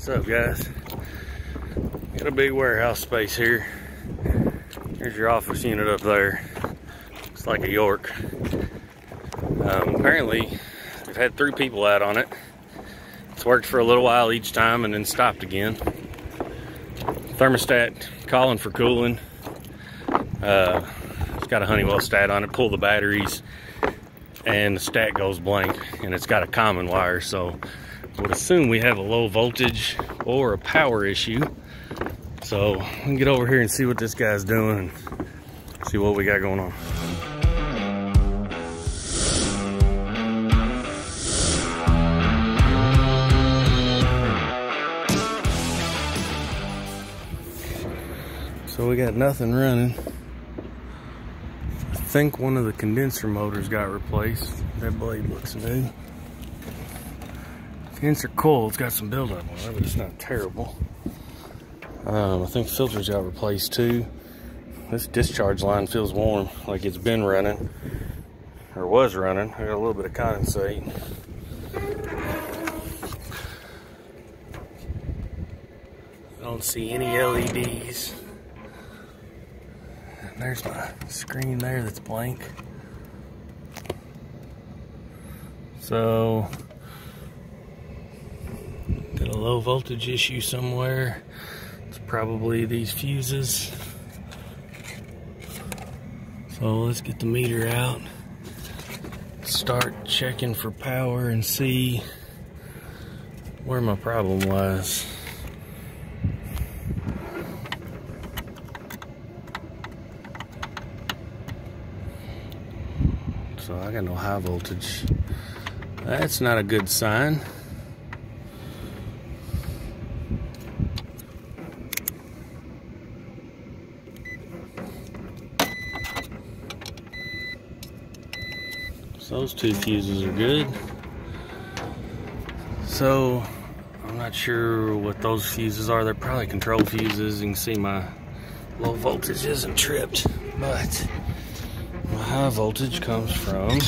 What's up, guys? Got a big warehouse space here. Here's your office unit up there. It's like a York. Apparently, we've had 3 people out on it. It's worked for a little while each time and then stopped again. Thermostat calling for cooling. It's got a Honeywell stat on it. Pull the batteries and the stat goes blank, and it's got a common wire, so I would assume we have a low voltage or a power issue. So we can get over here and see what this guy's doing and see what we got going on. So we got nothing running. I think one of the condenser motors got replaced. That blade looks new. Condenser coil, it's got some buildup on it, but it's not terrible. I think filters got replaced too. This discharge line feels warm, like it's been running, or was running. I got a little bit of condensate. I don't see any LEDs. And there's my screen there that's blank. So, got a low voltage issue somewhere. It's probably these fuses. So let's get the meter out, start checking for power and see where my problem lies. So I got no high voltage. That's not a good sign. Those 2 fuses are good. So I'm not sure what those fuses are. They're probably control fuses. You can see my low voltage isn't tripped, but my high voltage comes from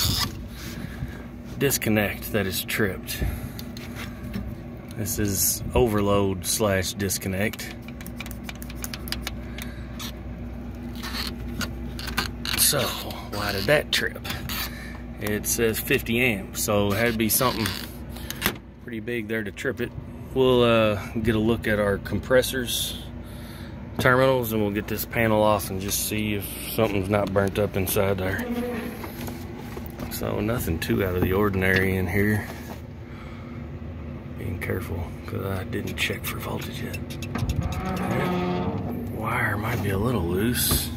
disconnect that is tripped. This is overload / disconnect. So why did that trip? It says 50 amps, so it had to be something pretty big there to trip it. We'll get a look at our compressors terminals, and we'll get this panel off and just see if something's not burnt up inside there. So nothing too out of the ordinary in here. Being careful, because I didn't check for voltage yet. That wire might be a little loose.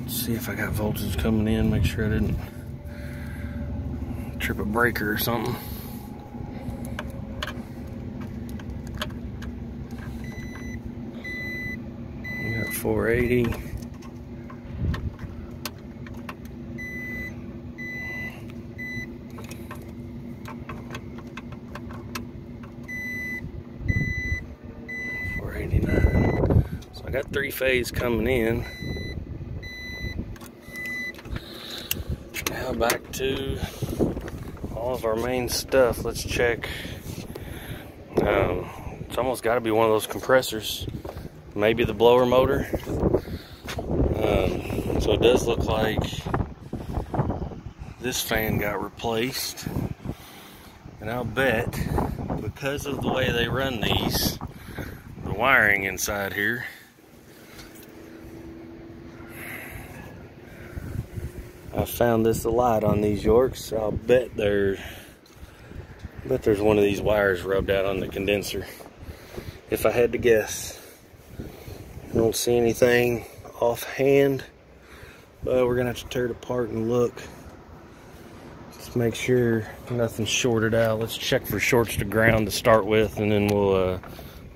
See if I got voltage coming in, make sure I didn't trip a breaker or something. We got 480. So I got 3-phase coming in. Now back to all of our main stuff. Let's check. It's almost got to be one of those compressors. Maybe the blower motor. So it does look like this fan got replaced. And I'll bet, because of the way they run these, the wiring inside here, I found this a lot on these Yorks. I'll bet there's one of these wires rubbed out on the condenser, if I had to guess. I don't see anything offhand, but we're gonna have to tear it apart and look. Let's make sure nothing's shorted out. Let's check for shorts to ground to start with, and then we'll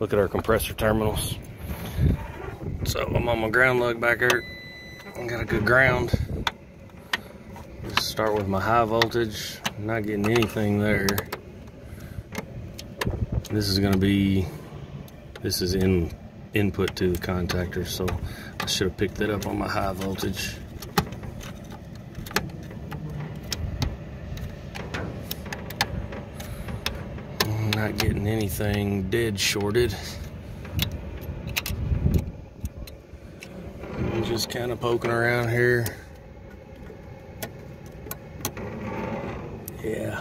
look at our compressor terminals. So I'm on my ground lug back here. I got a good ground. Let's start with my high voltage. I'm not getting anything there. This is input to the contactor, so I should have picked that up on my high voltage. I'm not getting anything dead shorted. I'm just kind of poking around here. Yeah.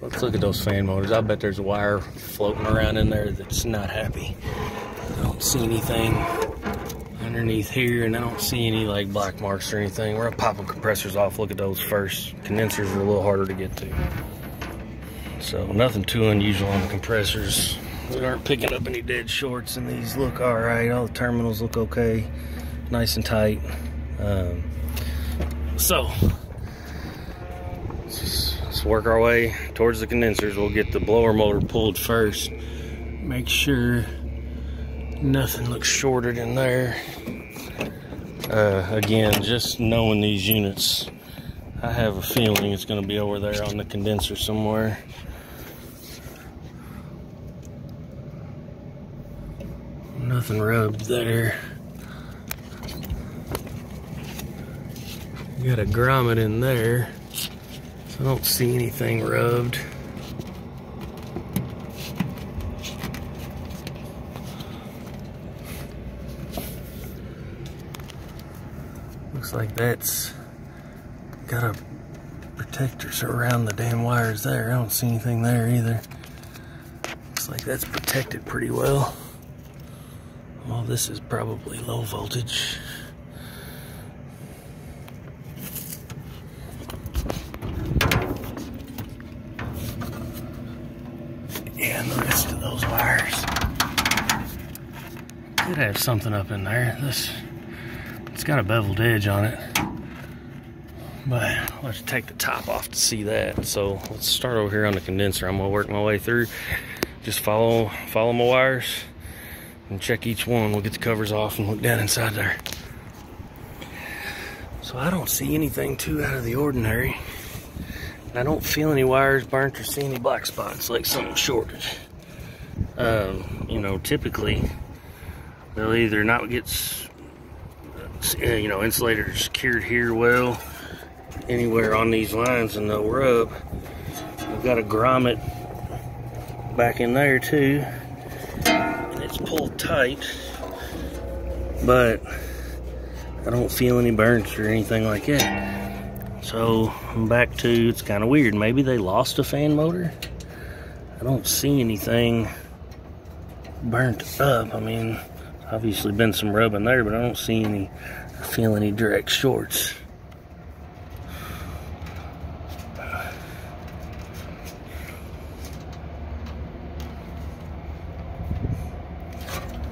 Let's look at those fan motors. I bet there's a wire floating around in there that's not happy. I don't see anything underneath here, and I don't see any like black marks or anything. We're gonna pop the compressors off, look at those first. Condensers are a little harder to get to. So nothing too unusual on the compressors. We aren't picking up any dead shorts, and these look all right. All the terminals look okay, nice and tight. So let's work our way towards the condensers. We'll get the blower motor pulled first. Make sure nothing looks shorted in there. Again, just knowing these units, I have a feeling it's going to be over there on the condenser somewhere. Nothing rubbed there. You got a grommet in there. I don't see anything rubbed. Looks like that's got a protector around the damn wires there. I don't see anything there either. Looks like that's protected pretty well. Well, this is probably low voltage. Yeah, and the rest of those wires could have something up in there. It's got a beveled edge on it, but let's take the top off to see that. So let's start over here on the condenser. I'm gonna work my way through. Just follow my wires and check each one. We'll get the covers off and look down inside there. So I don't see anything too out of the ordinary. I don't feel any wires burnt or see any black spots like something shorted. You know, typically they'll either not get insulated or secured here well anywhere on these lines, and they'll rub. We've got a grommet back in there too. It's pulled tight, but I don't feel any burns or anything like that. So I'm back to, it's kind of weird. Maybe they lost a fan motor. I don't see anything burnt up. I mean, obviously been some rubbing there, but I don't see any, feel any direct shorts.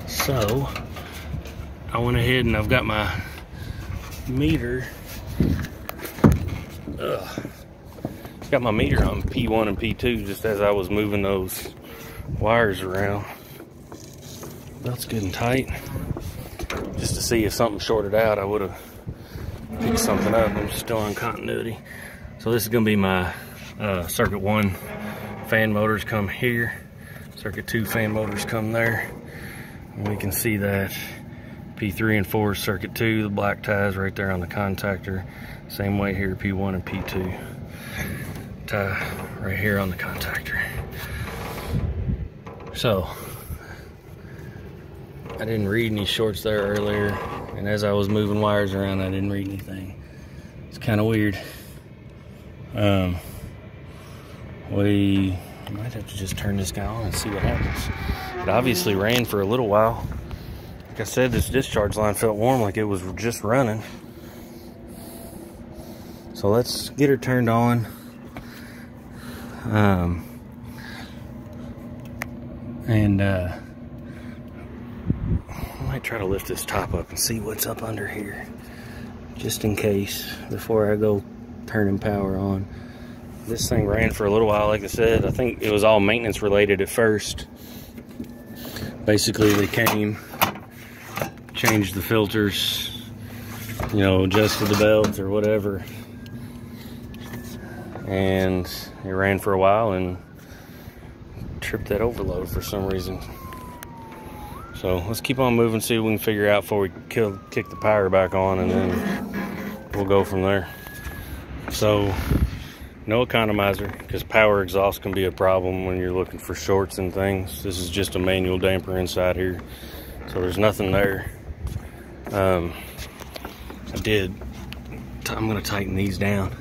So I went ahead and I've got my meter. Got my meter on P1 and P2 just as I was moving those wires around. That's good and tight. Just to see if something shorted out, I would have picked something up. I'm still on continuity. So this is going to be my circuit 1 fan motors come here. Circuit 2 fan motors come there. And we can see that P3 and 4 is circuit 2. The black ties right there on the contactor. Same way here, P1 and P2. Tie right here on the contactor. So I didn't read any shorts there earlier, and as I was moving wires around, I didn't read anything. It's kind of weird. We might have to just turn this guy on and see what happens. It obviously ran for a little while. Like I said, this discharge line felt warm, like it was just running. So let's get her turned on. I might try to lift this top up and see what's up under here, just in case, before I go turning power on. This thing ran for a little while, like I said. I think it was all maintenance related at first. Basically, they came, changed the filters, you know, adjusted the belt or whatever, and it ran for a while and tripped that overload for some reason. So let's keep on moving, see what we can figure out before we kick the power back on, and then we'll go from there. So No economizer, because power exhaust can be a problem when you're looking for shorts and things. This is just a manual damper inside here, so there's nothing there. I'm gonna tighten these down.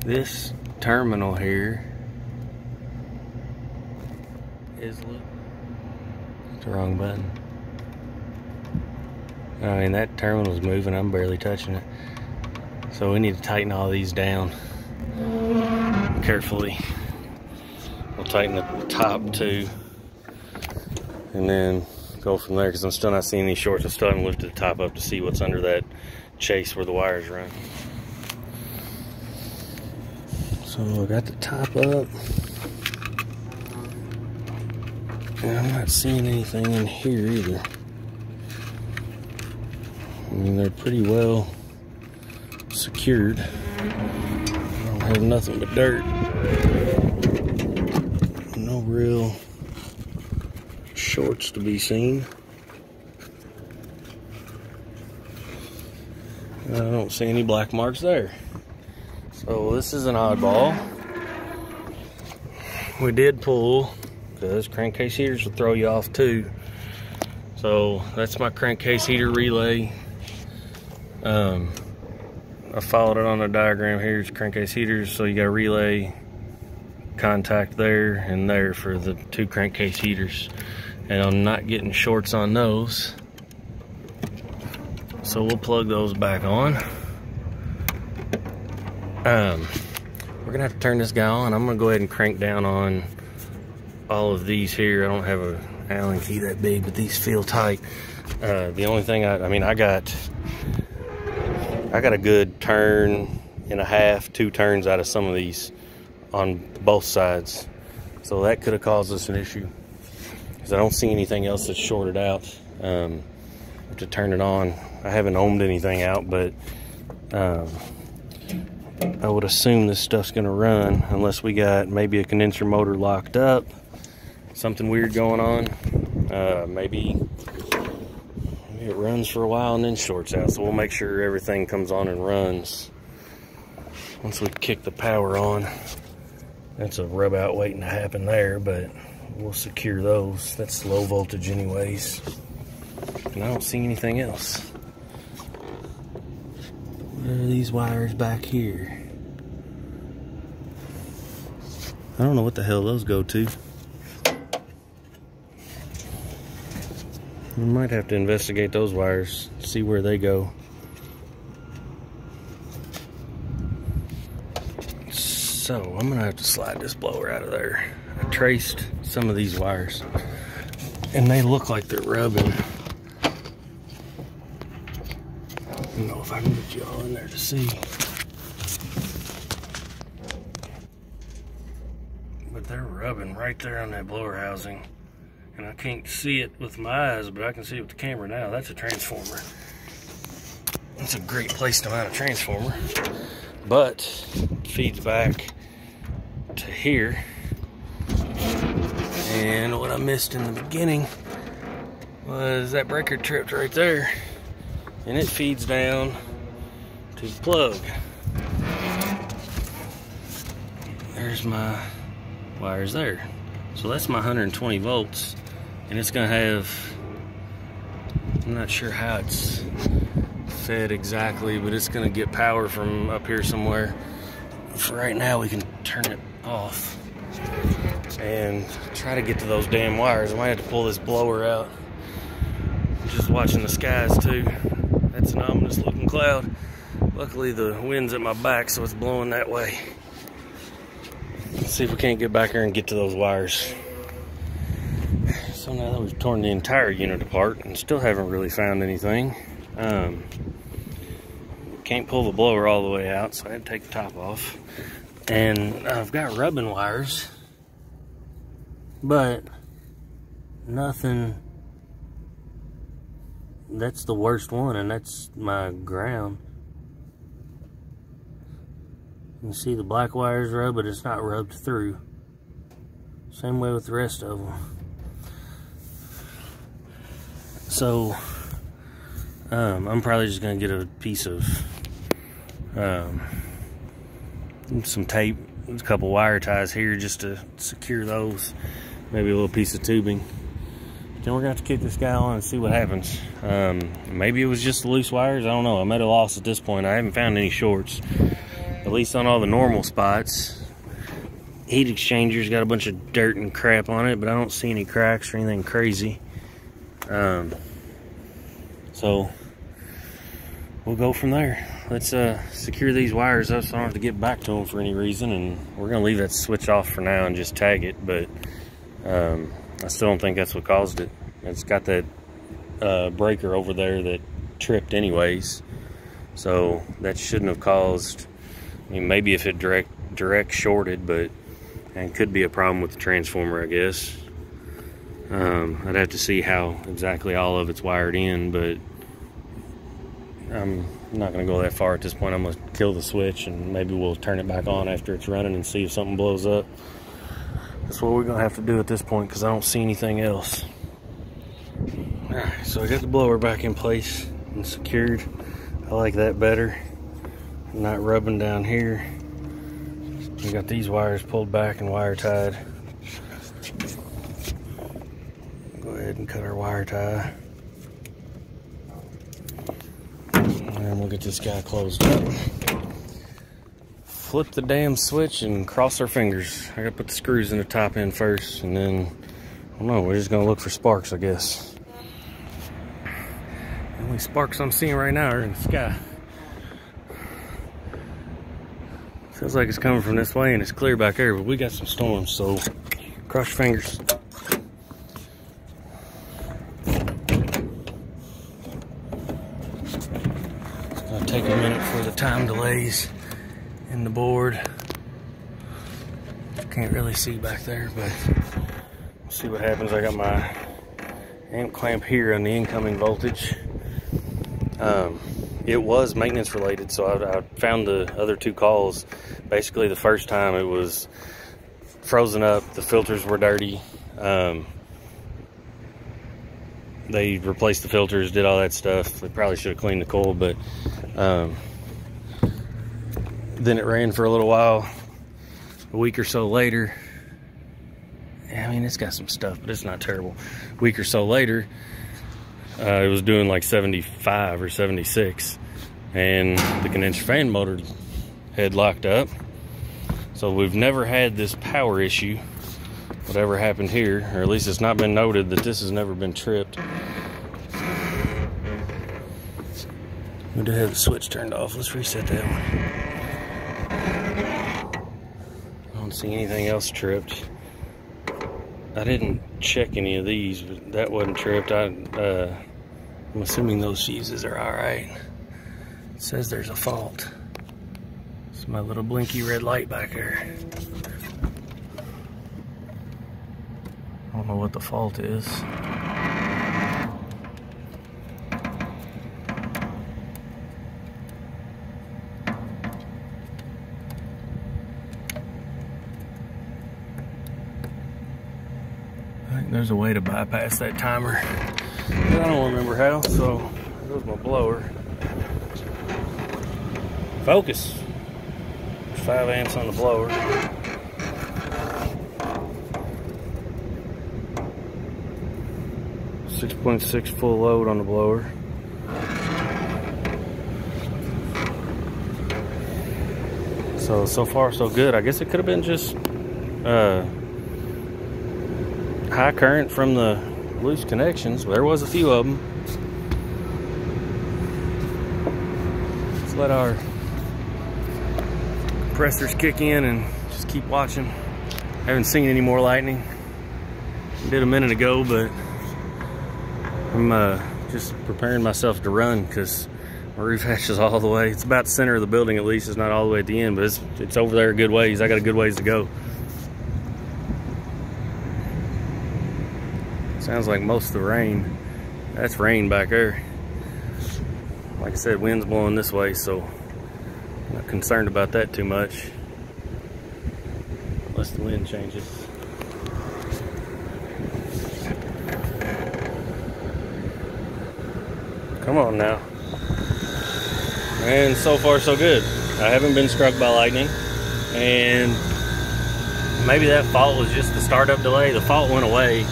This terminal here is the wrong button. I mean, that terminal's moving, I'm barely touching it. So we need to tighten all these down carefully. We'll tighten the top too, and then go from there, because I'm still not seeing these shorts. I still haven't lifted the top up to see what's under that chase where the wires run. So I got the top up, and I'm not seeing anything in here either. I mean, they're pretty well secured. I don't have nothing but dirt. No real shorts to be seen. I don't see any black marks there. So this is an oddball. We did pull, because crankcase heaters will throw you off too. So that's my crankcase heater relay. I followed it on the diagram here. It's crankcase heaters, so you got a relay contact there and there for the two crankcase heaters. And I'm not getting shorts on those, so we'll plug those back on. We're gonna have to turn this guy on. I'm gonna go ahead and crank down on all of these here. I don't have a Allen key that big, but these feel tight. The only thing I got a good turn and a half, 2 turns out of some of these on both sides. So that could have caused us an issue, because I don't see anything else that's shorted out. To turn it on, I haven't ohmed anything out, but I would assume this stuff's gonna run unless we got maybe a condenser motor locked up, something weird going on. Maybe it runs for a while and then shorts out. So we'll make sure everything comes on and runs once we kick the power on. That's a rub out waiting to happen there, but we'll secure those. That's low voltage anyways. And I don't see anything else. Where are these wires back here? I don't know what the hell those go to. We might have to investigate those wires, see where they go. So I'm gonna have to slide this blower out of there. I traced some of these wires, and they look like they're rubbing. I don't know if I can get you all in there to see. But they're rubbing right there on that blower housing. And I can't see it with my eyes, but I can see it with the camera now. That's a transformer. That's a great place to mount a transformer. But it feeds back to here. And what I missed in the beginning was that breaker tripped right there. And it feeds down to the plug. There's my wires there. So that's my 120 volts. And it's gonna have, I'm not sure how it's fed exactly, but it's gonna get power from up here somewhere. For right now, we can turn it off and try to get to those damn wires. I might have to pull this blower out. I'm just watching the skies too. That's an ominous looking cloud. Luckily the wind's at my back, so it's blowing that way. Let's see if we can't get back here and get to those wires. So now that we've torn the entire unit apart and still haven't really found anything, can't pull the blower all the way out, so I had to take the top off. And I've got rubbing wires, but nothing. That's the worst one, and that's my ground. You can see the black wires rub, but it's not rubbed through. Same way with the rest of them. So I'm probably just gonna get a piece of some tape There's a couple wire ties here just to secure those. Maybe a little piece of tubing. Then we're gonna have to kick this guy on and see what happens. Maybe it was just the loose wires, I don't know. I'm at a loss at this point. I haven't found any shorts, at least on all the normal spots. Heat exchanger's got a bunch of dirt and crap on it, but I don't see any cracks or anything crazy. So we'll go from there. Let's secure these wires up so I don't have to get back to them for any reason, and we're gonna leave that switch off for now and just tag it, but I still don't think that's what caused it. It's got that breaker over there that tripped anyways, so that shouldn't have caused, I mean, maybe if it direct shorted, but and could be a problem with the transformer, I guess. I'd have to see how exactly all of it's wired in, but I'm not gonna go that far at this point. I'm gonna kill the switch and maybe we'll turn it back on after it's running and see if something blows up. That's what we're gonna have to do at this point because I don't see anything else. Alright, so I got the blower back in place and secured. I like that better. Not rubbing down here. We got these wires pulled back and wire tied. Go ahead and cut our wire tie. And we'll get this guy closed up. Flip the damn switch and cross our fingers. I gotta put the screws in the top end first, and then, I don't know, we're just gonna look for sparks, I guess. The only sparks I'm seeing right now are in the sky. Feels like it's coming from this way and it's clear back there, but we got some storms, so cross your fingers. It's gonna take a minute for the time delays in the board. Can't really see back there, but we'll see what happens. I got my amp clamp here on the incoming voltage. It was maintenance related, so I found the other two calls. Basically, the first time it was frozen up, the filters were dirty. They replaced the filters, did all that stuff. They probably should have cleaned the coil, but then it ran for a little while. A week or so later, I mean, it's got some stuff, but it's not terrible. A week or so later, it was doing like 75 or 76, and the condenser fan motor had locked up. So we've never had this power issue, whatever happened here, or at least it's not been noted that this has never been tripped. We do have the switch turned off. Let's reset that one. I don't see anything else tripped. I didn't check any of these, but that wasn't tripped. I'm assuming those fuses are all right. It says there's a fault. It's my little blinky red light back there. I don't know what the fault is. I think there's a way to bypass that timer, but I don't remember how, so there goes my blower. Focus. 5 amps on the blower. .6 full load on the blower. So far so good. I guess it could have been just high current from the loose connections. There was a few of them. Let's let our compressors kick in and just keep watching. Haven't seen any more lightning. Did a minute ago, but I'm just preparing myself to run because my roof hatch is all the way. It's about the center of the building at least. It's not all the way at the end, but it's over there a good ways. I got a good ways to go. Sounds like most of the rain. That's rain back there. Like I said, wind's blowing this way, so I'm not concerned about that too much. Unless the wind changes. Come on now. And so far so good. I haven't been struck by lightning, and maybe that fault was just the startup delay. The fault went away.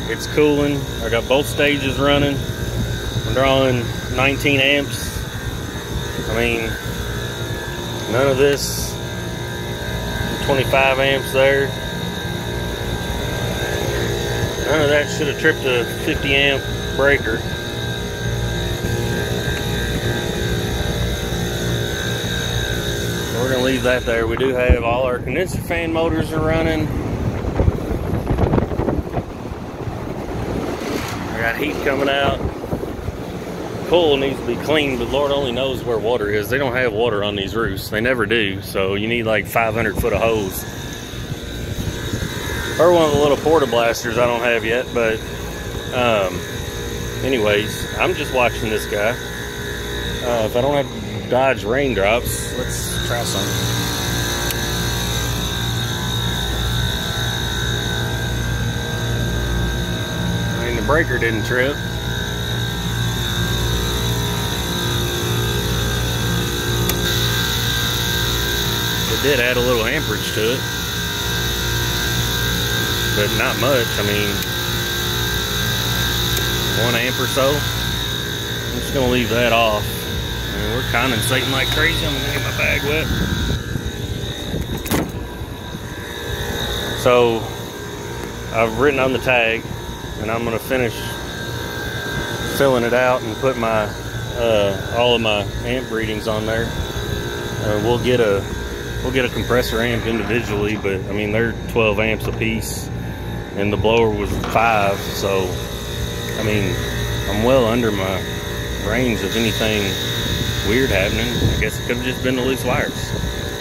It's cooling. I got both stages running. I'm drawing 19 amps. I mean, none of this. 25 amps there. None of that should have tripped a 50 amp breaker. So we're gonna leave that there. We do have all our condenser fan motors are running. I got heat coming out. Coil needs to be cleaned, but Lord only knows where water is. They don't have water on these roofs. They never do. So you need like 500 foot of hose. Or one of the little porta blasters I don't have yet, but anyways, I'm just watching this guy. If I don't have to dodge raindrops, let's try something. I mean, the breaker didn't trip. It did add a little amperage to it, but not much. I mean, 1 amp or so. I'm just gonna leave that off. I mean, we're condensating like crazy. I'm gonna get my bag wet. So I've written on the tag, and I'm gonna finish filling it out and put my all of my amp readings on there. We'll get a compressor amp individually, but I mean, they're 12 amps a piece, and the blower was 5, so I mean, I'm well under my range of anything weird happening. I guess it could have just been the loose wires.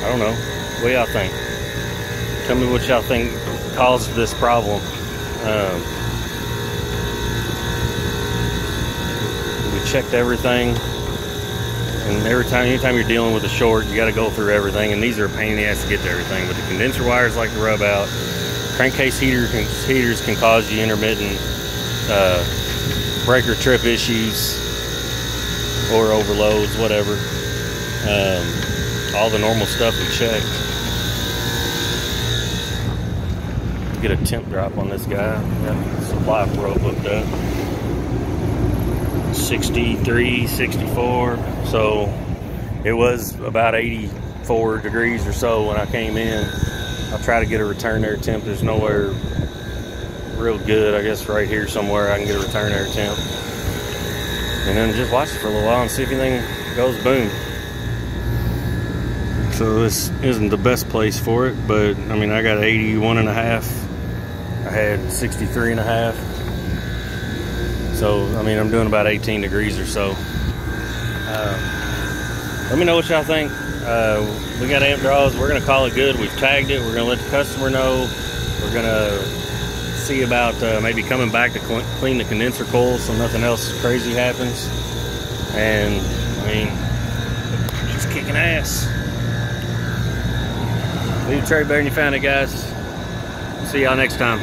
I don't know. What do y'all think? Tell me what y'all think caused this problem. We checked everything. And anytime you're dealing with a short, you got to go through everything. And these are a pain in the ass to get to everything. But the condenser wires like to rub out. Crankcase heaters can cause you intermittent breaker trip issues or overloads, whatever. All the normal stuff we checked. Get a temp drop on this guy. Got the supply probe hooked up. 63, 64. So it was about 84 degrees or so when I came in. I'll try to get a return air temp. There's nowhere real good. I guess right here somewhere I can get a return air temp. And then just watch it for a little while and see if anything goes boom. So this isn't the best place for it, but I mean, I got 81.5. I had 63.5. So, I mean, I'm doing about 18 degrees or so. Let me know what y'all think. We got amp draws. We're going to call it good. We've tagged it. We're going to let the customer know. We're going to see about maybe coming back to clean the condenser coil so nothing else crazy happens. And, I mean, it's kicking ass. Leave the trade better than you found it, guys. See y'all next time.